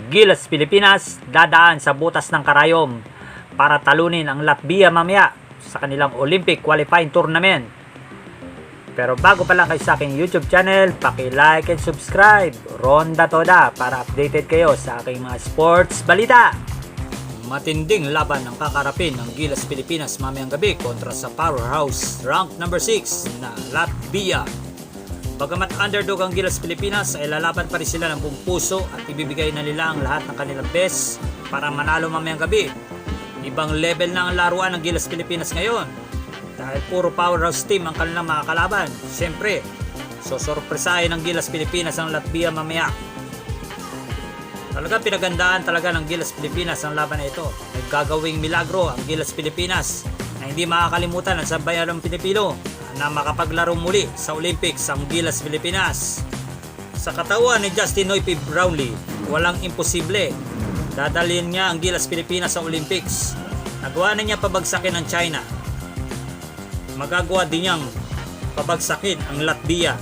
Gilas Pilipinas dadaan sa butas ng karayom para talunin ang Latvia mamaya sa kanilang Olympic qualifying tournament. Pero bago pa lang kayo sa aking YouTube channel, paki-like and subscribe, Ronda Toda, para updated kayo sa aking mga sports balita. Matinding laban ang kakarapin ng Gilas Pilipinas mamayang gabi kontra sa powerhouse rank number 6 na Latvia. Bagamat underdog ang Gilas Pilipinas, ay lalaban pa rin sila ng buong puso at ibibigay na nila ang lahat ng kanilang best para manalo mamayang gabi. Ibang level na ang laruan ng Gilas Pilipinas ngayon dahil puro powerhouse team ang kanilang mga kalaban. Siyempre, sosorpresahin ng Gilas Pilipinas ang Latvia mamaya. Talagang pinagandaan talaga ng Gilas Pilipinas ang laban na ito. May gagawing milagro ang Gilas Pilipinas na hindi makakalimutan ng sambayanang Pilipino na makapaglaro muli sa Olympics ang Gilas Pilipinas. Sa katawan ni Justin Noype Brownlee, walang imposible. Dadalhin niya ang Gilas Pilipinas sa Olympics. Nagawa na niya pabagsakin ang China. Magagawa din niyang pabagsakin ang Latvia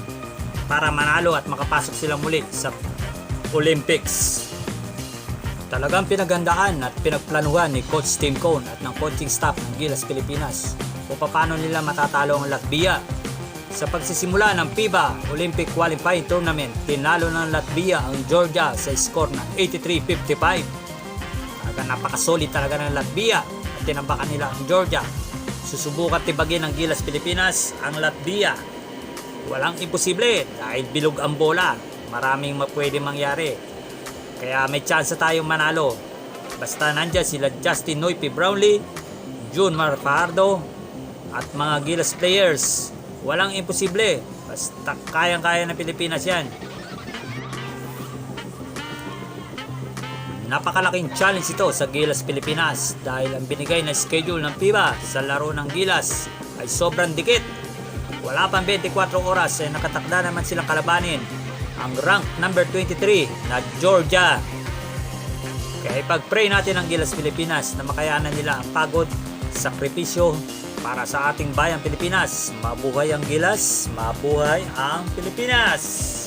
para manalo at makapasok sila muli sa Olympics. Talagang pinagandaan at pinagplanuhan ni Coach Tim Cone at ng coaching staff ng Gilas Pilipinas kung paano nila matatalo ang Latvia. Sa pagsisimula ng FIBA Olympic Qualifying Tournament, tinalo ng Latvia ang Georgia sa score na 83-55. Napakasolid talaga ng Latvia at tinambakan nila ang Georgia. Susubukan tibagin ng Gilas Pilipinas ang Latvia. Walang imposible dahil bilog ang bola. Maraming pwede mangyari. Kaya may chance tayong manalo. Basta nandyan sila Justin Noype Brownlee, June Fajardo, at mga Gilas players. Walang imposible. Basta kayang-kaya ng Pilipinas yan. Napakalaking challenge ito sa Gilas Pilipinas dahil ang binigay na schedule ng FIBA sa laro ng Gilas ay sobrang dikit. Wala pang 24 oras ay nakatakda naman silang kalabanin ang rank number 23 na Georgia. Kaya ipag-pray natin ang Gilas Pilipinas na makayanan nila ang pagod, sakripisyo para sa ating bayang Pilipinas. Mabuhay ang Gilas, mabuhay ang Pilipinas!